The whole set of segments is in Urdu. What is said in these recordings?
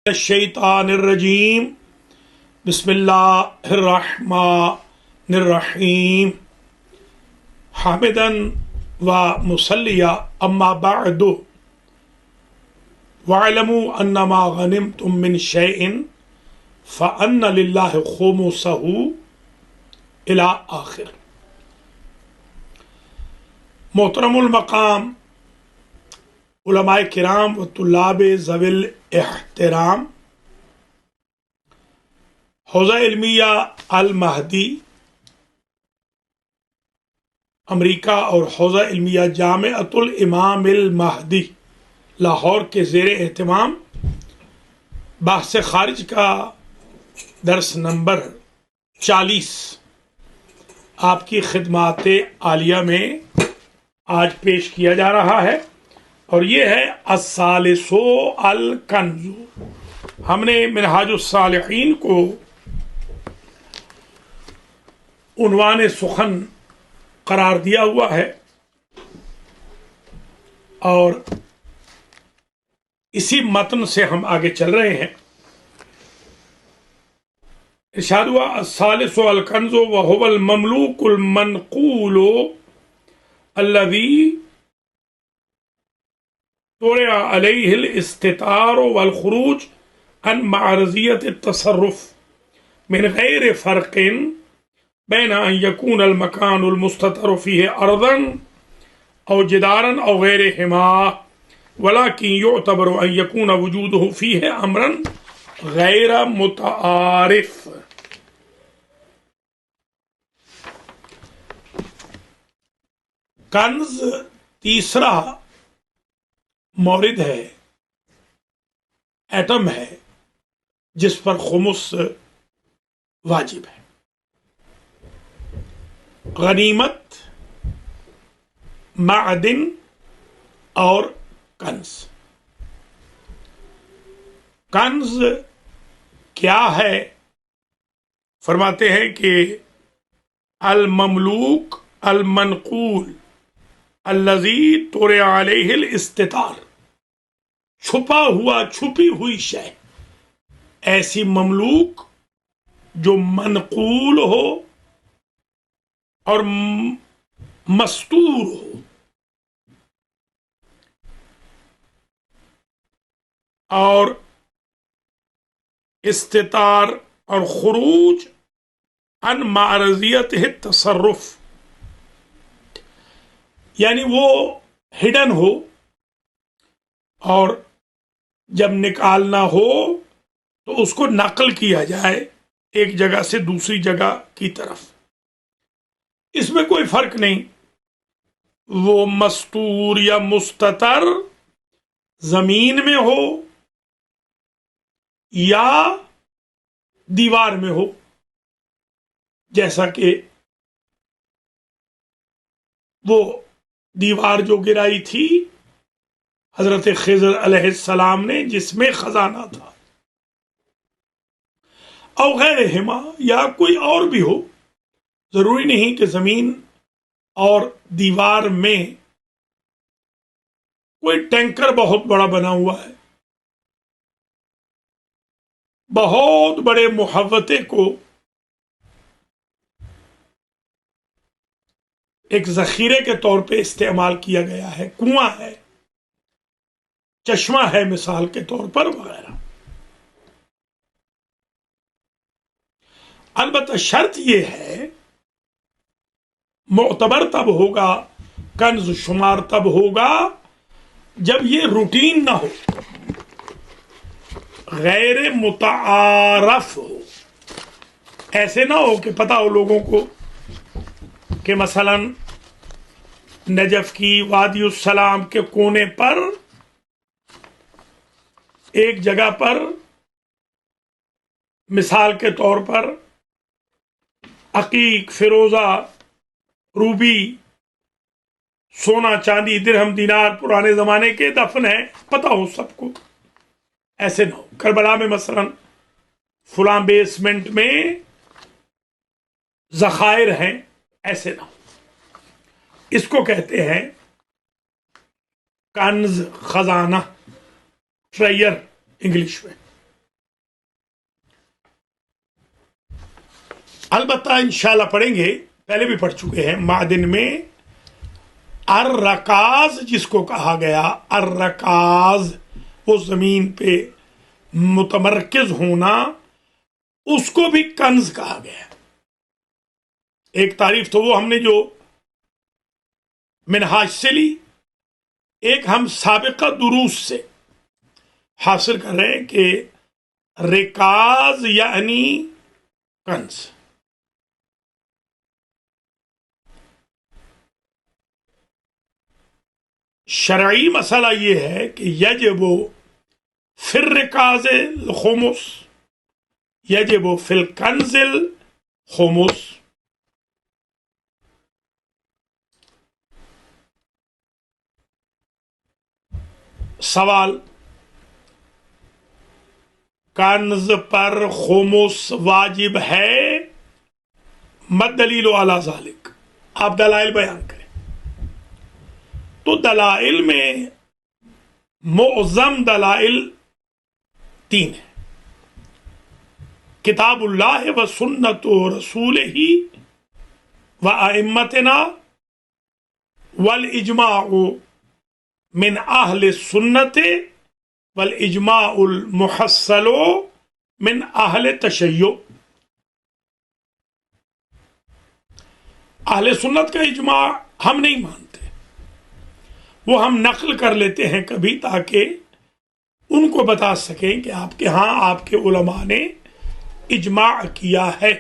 الشیطان الرجیم بسم اللہ الرحمن الرحیم حامداً و مصلیا اما بعد وَاعْلَمُوا أَنَّمَا غَنِمْتُم مِّن شَيْءٍ فَأَنَّ لِلَّهِ خُمُسَهُ إِلَى آخر۔ محترم المقام علماء کرام و طلاب ذوی الاحترام، حوزہ علمیہ المہدی امریکہ اور حوزہ علمیہ جامعۃ الامام المہدی لاہور کے زیر اہتمام بحث خارج کا درس نمبر 40 آپ کی خدمات عالیہ میں آج پیش کیا جا رہا ہے، اور یہ ہے الثالث الکنز۔ ہم نے منہاج الصالحین کو عنوان سخن قرار دیا ہوا ہے، اور اسی متن سے ہم آگے چل رہے ہیں۔ ارشاد ہوا الثالث الکنز وهو المملوک المنقول الذي طرح عليه الاستتار والخروج عن معرضية التصرف من غير فرق بين أن يكون المكان المستتر فيه أرضا أو جدارا أو غيرهما، ولكن يعتبر أن يكون وجوده فيه أمرا غير متعارف۔ کنز تیسرا مورد ہے، ایٹم ہے جس پر خمس واجب ہے۔ غنیمت، معدن اور کنز۔ کنز کیا ہے؟ فرماتے ہیں کہ المملوک المنقول الذی طرح علیہ الاستتار، چھپا ہوا، چھپی ہوئی شے، ایسی مملوک جو منقول ہو اور مستور ہو، اور استتار اور خروج عن معرضیت التصرف، یعنی وہ ہڈن ہو، اور جب نکالنا ہو تو اس کو نقل کیا جائے ایک جگہ سے دوسری جگہ کی طرف۔ اس میں کوئی فرق نہیں، وہ مستور یا مستتر زمین میں ہو یا دیوار میں ہو، جیسا کہ وہ دیوار جو گرائی تھی حضرت خضر علیہ السلام نے، جس میں خزانہ تھا، او غیرہما، یا کوئی اور بھی ہو۔ ضروری نہیں کہ زمین اور دیوار میں کوئی ٹینکر بہت بڑا بنا ہوا ہے، بہت بڑے محوطے کو ایک ذخیرے کے طور پہ استعمال کیا گیا ہے، کنواں ہے، چشمہ ہے مثال کے طور پر، وغیرہ۔ البتہ شرط یہ ہے، معتبر تب ہوگا، کنز شمار تب ہوگا جب یہ روٹین نہ ہو، غیر متعارف ہو۔ ایسے نہ ہو کہ پتہ ہو لوگوں کو کہ مثلا نجف کی وادی السلام کے کونے پر ایک جگہ پر مثال کے طور پر عقیق، فیروزہ، روبی، سونا، چاندی، درہم، دینار پرانے زمانے کے دفن ہیں، پتہ ہو سب کو۔ ایسے نہ ہو کربلا میں مثلا فلاں بیسمنٹ میں ذخائر ہیں، ایسے نہ ہو۔ اس کو کہتے ہیں کنز، خزانہ، ٹریئر انگلش میں۔ البتہ انشاءاللہ پڑھیں گے، پہلے بھی پڑھ چکے ہیں، معدن میں الرکاز جس کو کہا گیا، الرکاز وہ زمین پہ متمرکز ہونا، اس کو بھی کنز کہا گیا۔ ایک تعریف تو وہ ہم نے جو منہاج سے لی، ایک ہم سابقہ دروس سے حاصل کر رہے ہیں کہ رکاز یعنی کنز۔ شرعی مسئلہ یہ ہے کہ یجب فی الرکاز الخمس، یجب فی الکنز الخمس۔ سوال، کنز پر خمس واجب ہے؟ مد دلیل علی ذالک، آپ دلائل بیان کریں۔ تو دلائل میں معظم دلائل 3 ہیں، کتاب اللہ و سنت رسولہ و ائمتنا والاجماع من اہل السنت والاجماع المحصل من اہل تشیع۔ اہل سنت کا اجماع ہم نہیں مانتے، وہ ہم نقل کر لیتے ہیں کبھی تاکہ ان کو بتا سکیں کہ آپ کے ہاں آپ کے علماء نے اجماع کیا ہے۔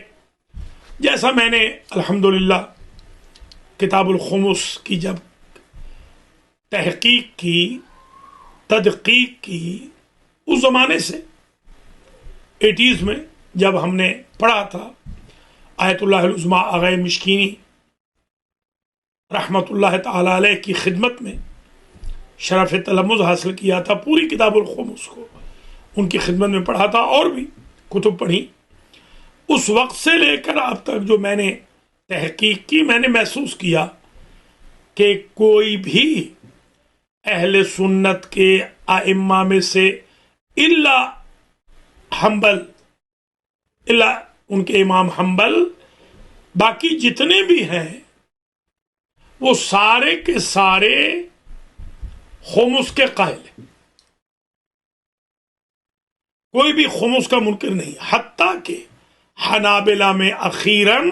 جیسا میں نے الحمدللہ کتاب الخمس کی جب تحقیق کی، تدقیق کی، اس زمانے سے 80s میں جب ہم نے پڑھا تھا، آیت اللہ العظمیٰ آغا مشکینی رحمت اللہ تعالی علیہ کی خدمت میں شرف تلمذ حاصل کیا تھا، پوری کتاب الخمس کو ان کی خدمت میں پڑھا تھا، اور بھی کتب پڑھی۔ اس وقت سے لے کر اب تک جو میں نے تحقیق کی، میں نے محسوس کیا کہ کوئی بھی اہل سنت کے ائمہ میں سے الا حنبل، الا ان کے امام حنبل، باقی جتنے بھی ہیں وہ سارے کے سارے خمس کے قائل ہیں، کوئی بھی خمس کا منکر نہیں۔ حتیٰ کہ حنابلہ میں اخیراً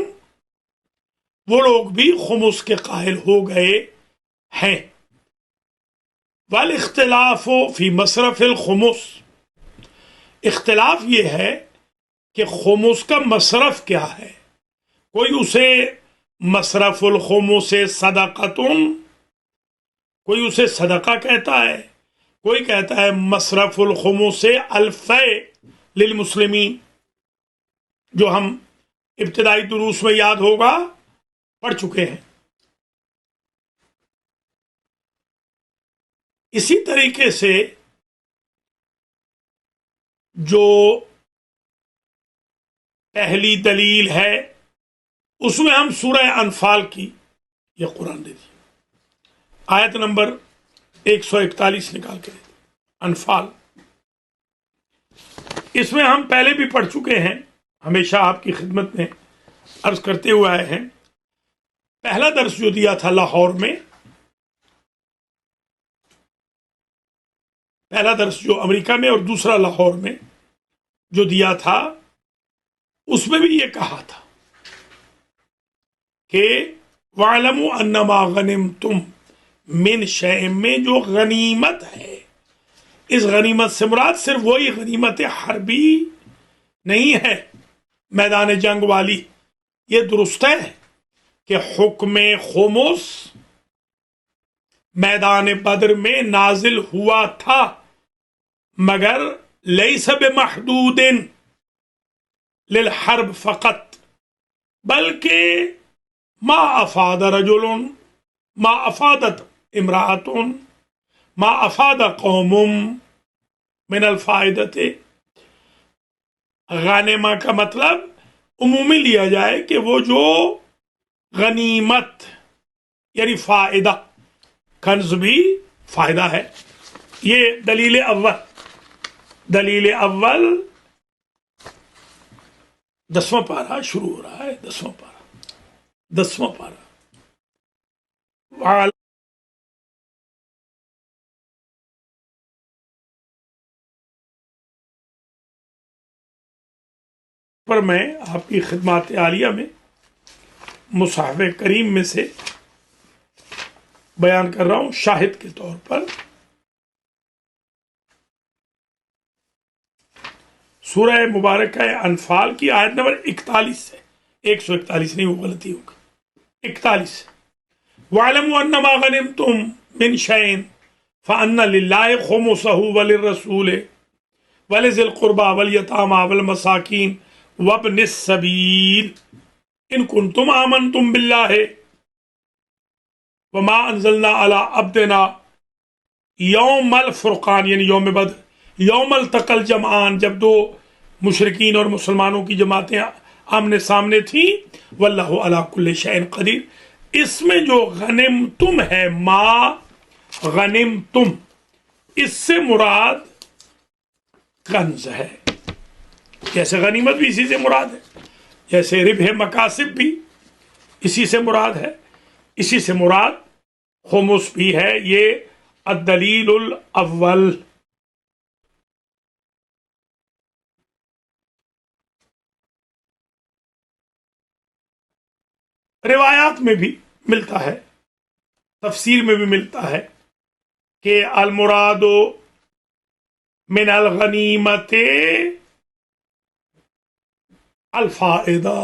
وہ لوگ بھی خمس کے قائل ہو گئے ہیں۔ والاختلاف فی مصرف الخمس، اختلاف یہ ہے کہ خمس کا مصرف کیا ہے۔ کوئی اسے مصرف الخمس صدقۃ، کوئی اسے صدقہ کہتا ہے، کوئی کہتا ہے مصرف الخمس الفیء للمسلمین، جو ہم ابتدائی دروس میں یاد ہوگا پڑھ چکے ہیں۔ اسی طریقے سے جو پہلی دلیل ہے اس میں ہم سورہ انفال کی، یہ قرآن دے دی آیت نمبر 141 نکال کے، انفال، اس میں ہم پہلے بھی پڑھ چکے ہیں، ہمیشہ آپ کی خدمت میں عرض کرتے ہوئے آئے ہیں۔ پہلا درس جو دیا تھا لاہور میں، پہلا درس جو امریکہ میں اور دوسرا لاہور میں جو دیا تھا، اس میں بھی یہ کہا تھا کہ وَاعْلَمُوا أَنَّمَا غَنِمْتُمْ من شیء، میں جو غنیمت ہے، اس غنیمت سے مراد صرف وہی غنیمت حربی نہیں ہے، میدان جنگ والی۔ یہ درست ہے کہ حکم خمس میدان بدر میں نازل ہوا تھا، مگر لیس بمحدود للحرب فقط، بلکہ ما افاد رجل، ما افادت امرأۃ، ما افاد قوم من الفائدت۔ غانمہ کا مطلب عمومی لیا جائے کہ وہ جو غنیمت یعنی فائدہ، کنز بھی فائدہ ہے۔ یہ دلیل اول 10واں پارہ شروع ہو رہا ہے، 10واں پارہ، 10واں پارہ پر میں آپ کی خدمات عالیہ میں مصحف کریم میں سے بیان کر رہا ہوں شاہد کے طور پر۔ سورہ مبارکہ انفال کی آیت نمبر 41 سے، 141 نہیں، وہ غلطی ہوگی، 41۔ وَاعْلَمُوا أَنَّمَا غَنِمْتُم مِّن شَيْءٍ فَأَنَّ لِلَّهِ خُمُسَهُ وَلِلرَّسُولِ وَلِذِي الْقُرْبَى وَالْيَتَامَى وَالْمَسَاكِينِ وَابْنِ السَّبِيلِ إِن كُنتُمْ آمَنتُم بِاللَّهِ وَمَا أَنزَلْنَا عَلَىٰ عَبْدِنَا يَوْمَ الْفُرْقَانِ، یعنی یوم بدر، یوم التقى الجمعان، جب دو مشرکین اور مسلمانوں کی جماعتیں آمنے سامنے تھیں۔ واللہ علی کل شیء قدیر، اس میں جو غنمتم ہے، ما غنمتم، اس سے مراد کنز ہے، جیسے غنیمت بھی اسی سے مراد ہے، جیسے ربح مکاسب بھی اسی سے مراد ہے، اسی سے مراد خمس بھی ہے۔ یہ الدلیل الاول۔ روایات میں بھی ملتا ہے، تفسیر میں بھی ملتا ہے کہ المراد من الغنیمت الفائدہ۔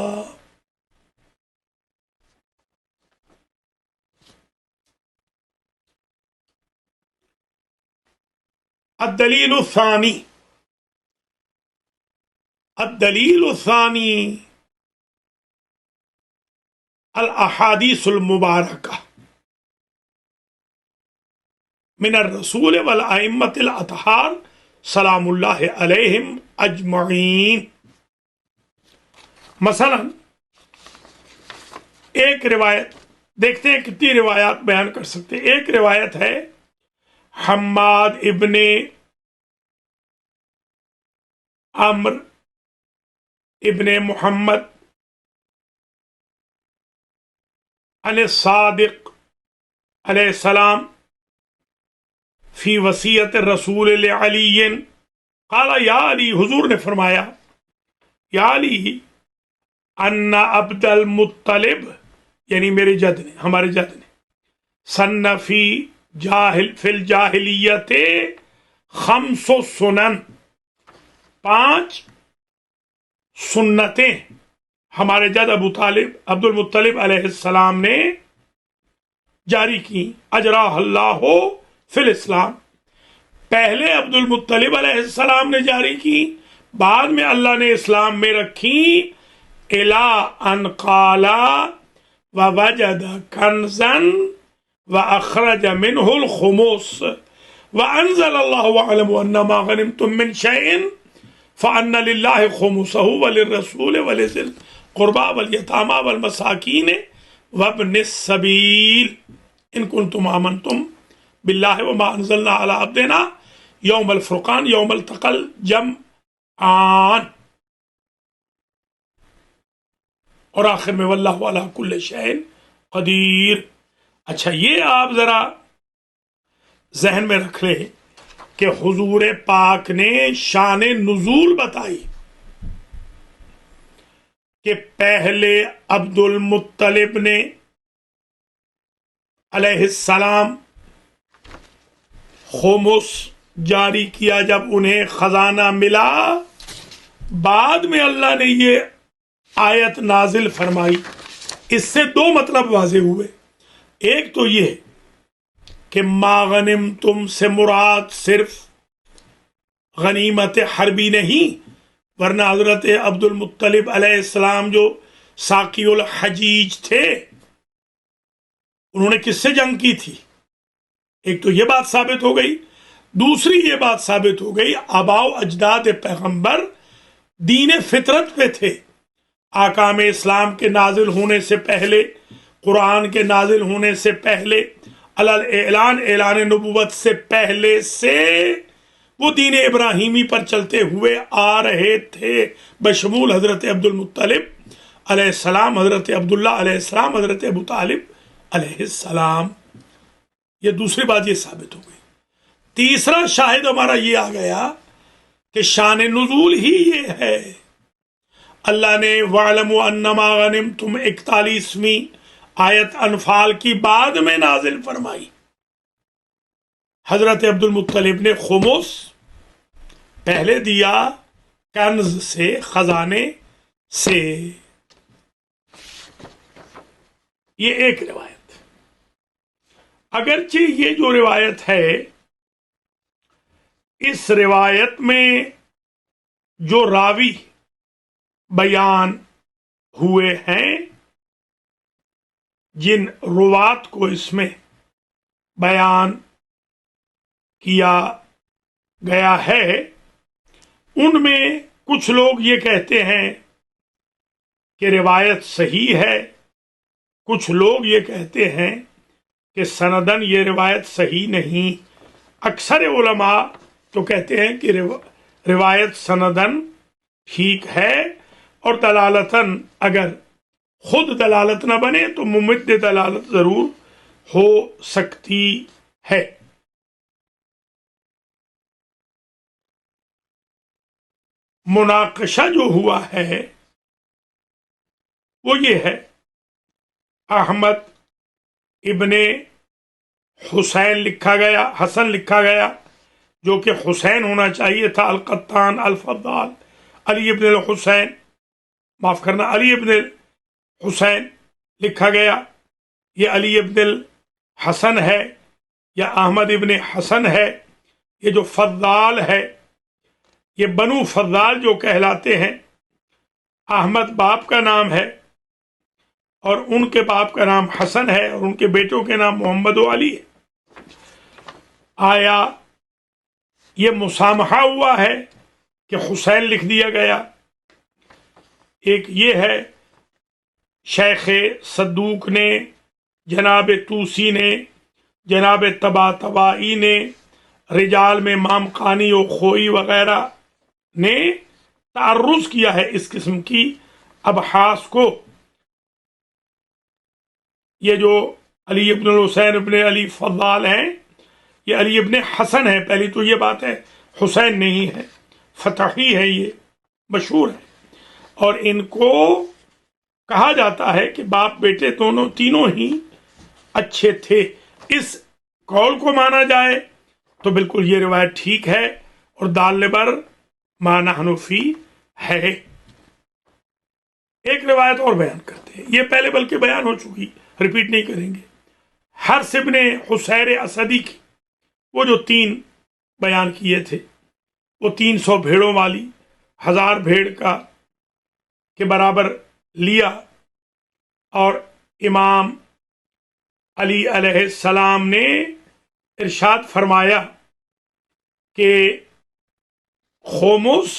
الدلیل الثانی، الدلیل الثانی الاحادیث المبارکہ من الرسول والائمۃ الاطہار سلام اللہ علیہم اجمعین۔ مثلا ایک روایت دیکھتے ہیں، کتنی روایات بیان کر سکتے ہیں۔ ایک روایت ہے حماد ابن عمرو ابن محمد عن الصادق علیہ السلام فی وصیت الرسول لعلی قال یا علی، حضور نے فرمایا یا علی، ان عبد المطلب، یعنی میرے جد نے، ہمارے جد نے، سن فی الجاہلیت 5 سنن، 5 سنتیں ہمارے جد ابو طالب عبد المطلب علیہ السلام نے جاری کی، اجراہ اللہ فی الاسلام، پہلے عبد المطلب علیہ السلام نے جاری کی، بعد میں اللہ نے اسلام میں رکھی۔ الی ان قال ووجد کنزا واخرج منہ الخمس وانزل اللہ واعلموا انما غنمتم من شیء فان للہ خمسہ وللرسول ولذی القربى والیتامى والمساکین وابن السبیل ان کنتم آمنتم باللہ وما انزلنا علی عبدنا یوم الفرقان یوم التقى الجمعان، اور آخر میں واللہ علی کل شیء قدیر۔ اچھا، یہ آپ ذرا ذہن میں رکھ لیں کہ حضور پاک نے شان نزول بتائی کہ پہلے عبد المطلب نے علیہ السلام خمس جاری کیا جب انہیں خزانہ ملا، بعد میں اللہ نے یہ آیت نازل فرمائی۔ اس سے 2 مطلب واضح ہوئے۔ ایک تو یہ کہ ما غنمتم سے مراد صرف غنیمت حربی نہیں، ورنہ حضرت عبد المطلب علیہ السلام جو ساقی الحجیج تھے، انہوں نے کس سے جنگ کی تھی؟ ایک تو یہ بات ثابت ہو گئی، دوسری یہ بات ثابت ہو گئی آباء و اجداد پیغمبر دین فطرت پہ تھے، احکام اسلام کے نازل ہونے سے پہلے، قرآن کے نازل ہونے سے پہلے، اعلان نبوت سے پہلے سے وہ دین ابراہیمی پر چلتے ہوئے آ رہے تھے بشمول حضرت عبد المطلب علیہ السلام، حضرت عبداللہ علیہ السلام، حضرت ابو طالب علیہ السلام. یہ دوسری بات یہ ثابت ہو گئی. تیسرا شاہد ہمارا یہ آ گیا کہ شان نزول ہی یہ ہے. اللہ نے وَاعْلَمُوا أَنَّمَا غَنِمْتُمْ 41ویں آیت انفال کی بعد میں نازل فرمائی. حضرت عبد المطلب نے خمس پہلے دیا کنز سے، خزانے سے. یہ ایک روایت. اگرچہ یہ جو روایت ہے، اس روایت میں جو راوی بیان ہوئے ہیں، جن روات کو اس میں بیان کیا گیا ہے، ان میں کچھ لوگ یہ کہتے ہیں کہ روایت صحیح ہے، کچھ لوگ یہ کہتے ہیں کہ سندن یہ روایت صحیح نہیں. اکثر علماء تو کہتے ہیں کہ روایت سندن ٹھیک ہے، اور دلالتاً اگر خود دلالت نہ بنے تو ممد دلالت ضرور ہو سکتی ہے. مناقشہ جو ہوا ہے وہ یہ ہے، احمد ابن حسین لکھا گیا، حسن لکھا گیا، جو کہ حسین ہونا چاہیے تھا، القطان الفضال علی ابن الحسین، معاف کرنا، علی ابن الحسین لکھا گیا. یہ علی ابن الحسن ہے یا احمد ابن حسن ہے. یہ جو فضال ہے، یہ بنو فضال جو کہلاتے ہیں. احمد باپ کا نام ہے اور ان کے باپ کا نام حسن ہے اور ان کے بیٹوں کے نام محمد و علی ہے. آیا یہ مسامحہ ہوا ہے کہ حسین لکھ دیا گیا؟ ایک یہ ہے، شیخ صدوق نے، جناب توسی نے، جناب طباطبائی نے، رجال میں مامقانی و خوئی وغیرہ نے تعرض کیا ہے اس قسم کی ابحاث کو. یہ جو علی ابن الحسین ابن علی فضال ہیں، یہ علی ابن حسن ہے. پہلی تو یہ بات ہے، حسین نہیں ہے، فتحی ہے، یہ مشہور ہے. اور ان کو کہا جاتا ہے کہ باپ بیٹے دونوں تینوں ہی اچھے تھے. اس قول کو مانا جائے تو بالکل یہ روایت ٹھیک ہے اور دال بر ما نحن فی ہے. ایک روایت اور بیان کرتے ہیں، یہ پہلے بلکہ بیان ہو چکی، ریپیٹ نہیں کریں گے. حرث ابن حسیر اسدی کی وہ جو 3 بیان کیے تھے، وہ 300 بھیڑوں والی 1000 بھیڑ کا کے برابر لیا، اور امام علی علیہ السلام نے ارشاد فرمایا کہ خمس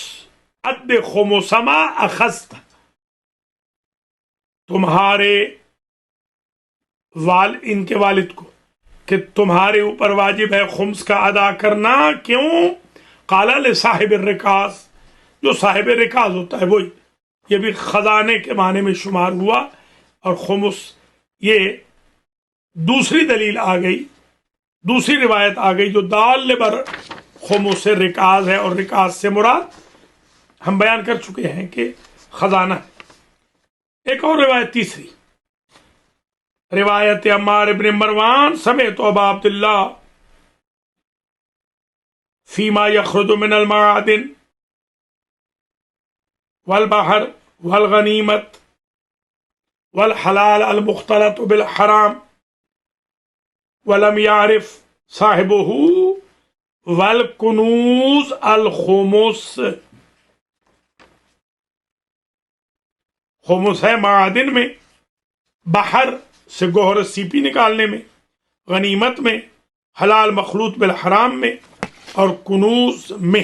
عد خمسما اخذت، تمہارے ان کے والد کو، کہ تمہارے اوپر واجب ہے خمس کا ادا کرنا. کیوں؟ قال لصاحب الرکاز، جو صاحب رکاز ہوتا ہے وہی. یہ بھی خزانے کے معنی میں شمار ہوا. اور خمس، یہ دوسری دلیل آ گئی، دوسری روایت آ گئی جو دال بر خمس رکاز ہے، اور رکاز سے مراد ہم بیان کر چکے ہیں کہ خزانہ ہے. ایک اور روایت تیسری، روایت عمار ابن مروان سمعت ابا عبداللہ فیما یخرج من المعادن والبحر والغنیمت والحلال المختلط بالحرام ولم يعرف صاحبه والکنوز الخمس. خمس ہے معادن میں، بحر سے گوہر سیپی نکالنے میں، غنیمت میں، حلال مخلوط بالحرام میں، اور کنوز میں.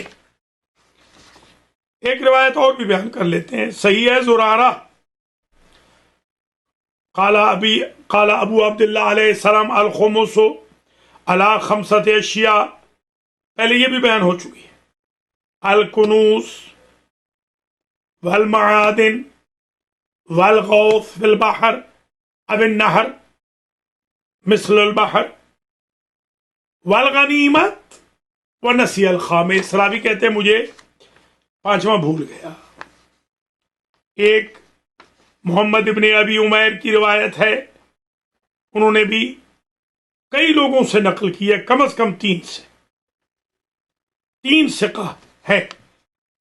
ایک روایت اور بھی بیان کر لیتے ہیں، صحیح ہے زرارہ قال ابو عبداللہ علیہ السلام الخمس علی 5 اشیاء. پہلے یہ بھی بیان ہو چکی ہے. الکنوز والمعادن والغوث فی البحر اب النہر مثل البحر والغنیمت ونسی الخامس. راوی کہتے ہیں مجھے پانچواں بھول گیا. ایک محمد ابن ابی عمیر کی روایت ہے، انہوں نے بھی کئی لوگوں سے نقل کی ہے، کم از کم تین ثقہ ہے.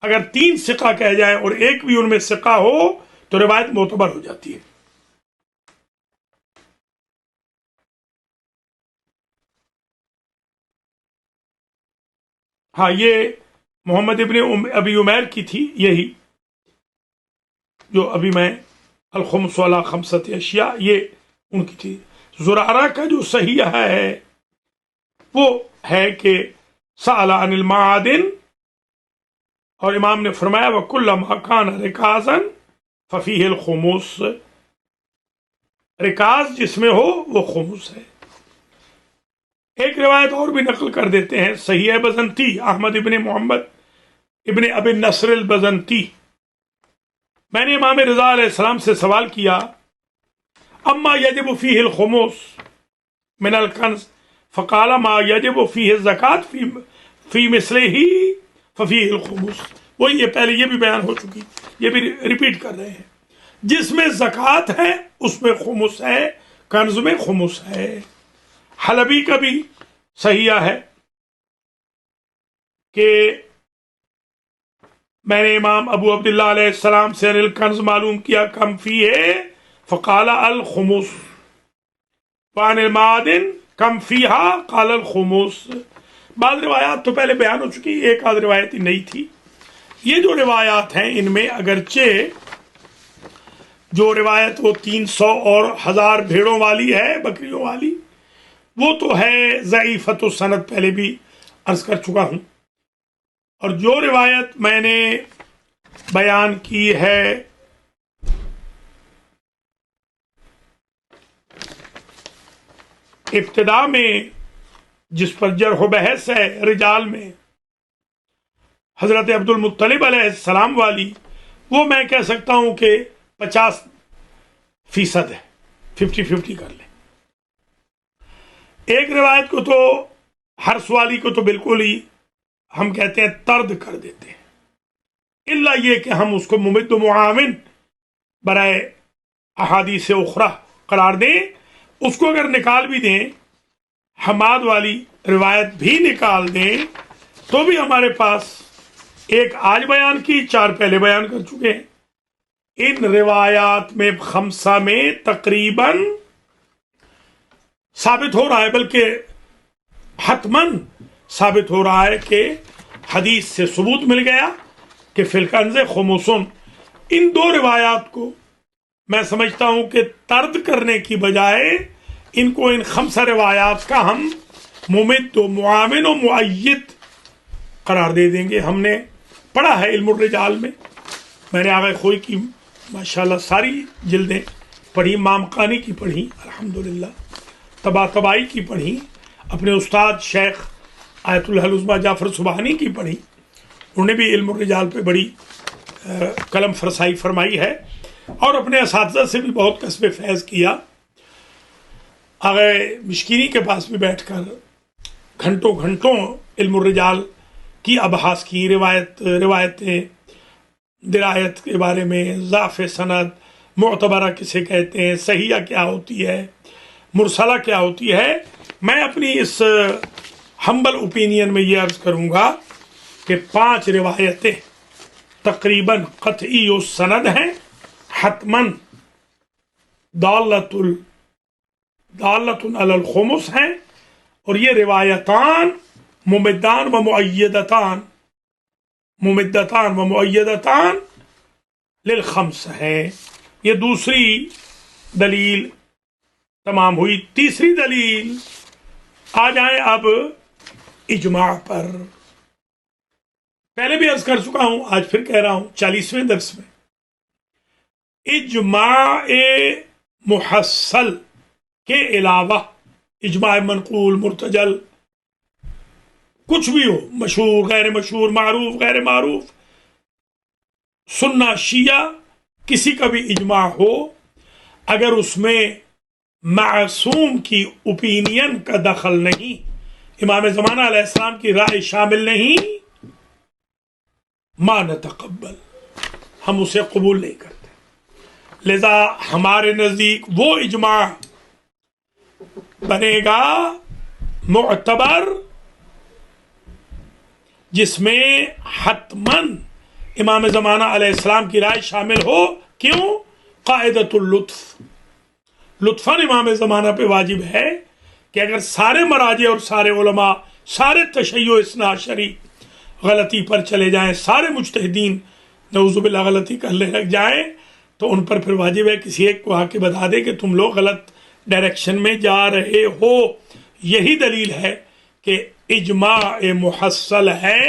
اگر 3 ثقہ کہہ جائیں اور ایک بھی ان میں ثقہ ہو تو روایت معتبر ہو جاتی ہے. ہاں، یہ محمد ابن ابی عمیر کی تھی، یہی جو ابھی میں الخمس والا خمسۃ اشیاء، یہ ان کی تھی. زرارہ کا جو صحیح ہے وہ ہے کہ سأل عن المعادن، اور امام نے فرمایا وَكُلَّمَا كَانَ رِكَازًا فَفِيهِ الْخُمُسُ. رکاز جس میں ہو وہ خمس ہے. ایک روایت اور بھی نقل کر دیتے ہیں، صحیح بزنتی احمد ابن محمد ابن ابی نصر البزنتی. میں نے امام رضا علیہ السلام سے سوال کیا اما یجب فیہ الخمس من الکنز فقال ما یجب فیہ الزکاة فی مثلہ ففیہ الخمس. وہی یہ پہلے یہ بھی بیان ہو چکی، یہ بھی ریپیٹ کر رہے ہیں. جس میں زکوٰۃ ہے اس میں خمس ہے، کنز میں خمس ہے. حلبی کا بھی صحیح ہے کہ میں نے امام ابو عبداللہ علیہ السلام سے الکنز معلوم کیا کم فی ہے فقال الخمس وعن المعادن کم فیہا قال الخمس. بعض روایات تو پہلے بیان ہو چکی، ایک آدھ روایت ہی نہیں تھی. یہ جو روایات ہیں ان میں اگرچہ جو روایت وہ 300 اور 1000 بھیڑوں والی ہے، بکریوں والی، وہ تو ہے ضعیفۃ السند، پہلے بھی عرض کر چکا ہوں. اور جو روایت میں نے بیان کی ہے ابتدا میں، جس پر جرح و بحث ہے رجال میں، حضرت عبد المطلب علیہ السلام والی، وہ میں کہہ سکتا ہوں کہ 50% ہے، 50-50 کر لیں. ایک روایت کو تو حرس والی کو تو بالکل ہی ہم کہتے ہیں طرد کر دیتے ہیں، الا یہ کہ ہم اس کو ممد و معاون برائے احادیث اخرى قرار دیں. اس کو اگر نکال بھی دیں، حماد والی روایت بھی نکال دیں، تو بھی ہمارے پاس ایک آج بیان کی، 4 پہلے بیان کر چکے ہیں. ان روایات میں خمسہ میں تقریباً ثابت ہو رہا ہے، بلکہ حتماً ثابت ہو رہا ہے کہ حدیث سے ثبوت مل گیا کہ فی الکنز خمسن. ان 2 روایات کو میں سمجھتا ہوں کہ طرد کرنے کی بجائے ان کو، ان 5 روایات کا ہم ممد و معاون و مؤید قرار دے دیں گے. ہم نے پڑھا ہے علم الرجال میں نے آغا خوئی کی ماشاءاللہ ساری جلدیں پڑھی، مامقانی کی پڑھی، الحمدللہ طباطبائی کی پڑھی، اپنے استاد شیخ آیت اللہ العظمیٰ جعفر سبحانی کی پڑھی. انہوں نے بھی علم الرجال پہ بڑی قلم فرسائی فرمائی ہے، اور اپنے اساتذہ سے بھی بہت کسب فیض کیا. آغا مشکینی کے پاس بھی بیٹھ کر گھنٹوں گھنٹوں علم الرجال کی ابحاث کی، روایتیں، درایت کے بارے میں، ضعف سند، معتبرہ کسے کہتے ہیں، صحیحہ کیا ہوتی ہے، مرسلہ کیا ہوتی ہے. میں اپنی اس ہمبل اوپینین میں یہ عرض کروں گا کہ 5 روایتیں تقریباً قطعی السند ہیں، حتماً دالۃ علی الخمس ہیں، اور یہ روایتان ممدتان و مؤیدتان للخمس ہیں. یہ دوسری دلیل تمام ہوئی. تیسری دلیل آ جائیں اب اجماع پر. پہلے بھی عرض کر چکا ہوں، آج پھر کہہ رہا ہوں 40ویں درس میں، اجماع محصل کے علاوہ، اجماع منقول مرتجل کچھ بھی ہو، مشہور غیر مشہور، معروف غیر معروف، سنہ شیعہ، کسی کا بھی اجماع ہو، اگر اس میں معصوم کی اوپینین کا دخل نہیں، امام زمانہ علیہ السلام کی رائے شامل نہیں، ما نتقبل، ہم اسے قبول نہیں کرتے۔ لذا ہمارے نزدیک وہ اجماع بنے گا معتبر جس میں حتماً امام زمانہ علیہ السلام کی رائے شامل ہو۔ کیوں؟ قاعدۃ اللطف، لطفاً امام زمانہ پہ واجب ہے کہ اگر سارے مراجع اور سارے علماء، سارے تشیع اثنا عشری غلطی پر چلے جائیں، سارے مجتہدین نعوذ باللہ غلطی کرنے لگ جائیں، تو ان پر پھر واجب ہے کسی ایک کو آ کے بتا دے کہ تم لوگ غلط ڈائریکشن میں جا رہے ہو۔ یہی دلیل ہے کہ اجماع محصل ہے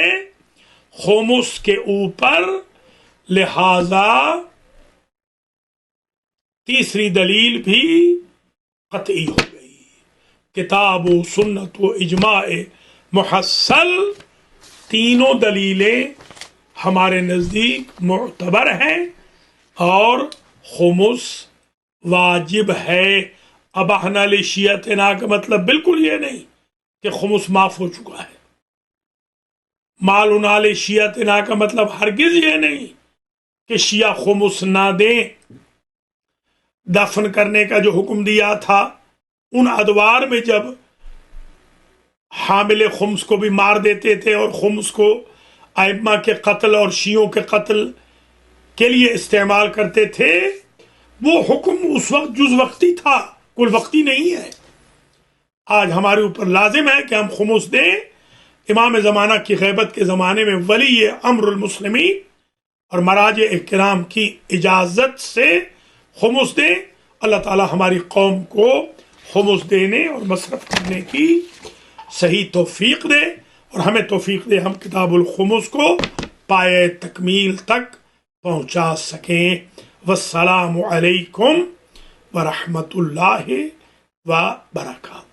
خمس کے اوپر، لہذا تیسری دلیل بھی قطعی ہو گئی۔ کتاب و سنت و اجماع محصل، تینوں دلیلیں ہمارے نزدیک معتبر ہیں اور خمس واجب ہے۔ اباحنا لشیعتنا کا مطلب بالکل یہ نہیں کہ خمس معاف ہو چکا ہے۔ مالنا لشیعتنا کا مطلب ہرگز یہ نہیں کہ شیعہ خمس نہ دیں۔ دفن کرنے کا جو حکم دیا تھا، ان ادوار میں جب حامل خمس کو بھی مار دیتے تھے اور خمس کو ائمہ کے قتل اور شیعوں کے قتل کے لیے استعمال کرتے تھے، وہ حکم اس وقت جز وقتی تھا، کل وقتی نہیں ہے۔ آج ہمارے اوپر لازم ہے کہ ہم خمس دیں۔ امام زمانہ کی غیبت کے زمانے میں ولی امر المسلمین اور مراجع کرام کی اجازت سے خمس دیں۔ اللہ تعالی ہماری قوم کو خمس دینے اور مصرف کرنے کی صحیح توفیق دے، اور ہمیں توفیق دے ہم کتاب الخمس کو پائے تکمیل تک پہنچا سکیں۔ والسلام علیکم ورحمۃ اللہ وبرکاتہ۔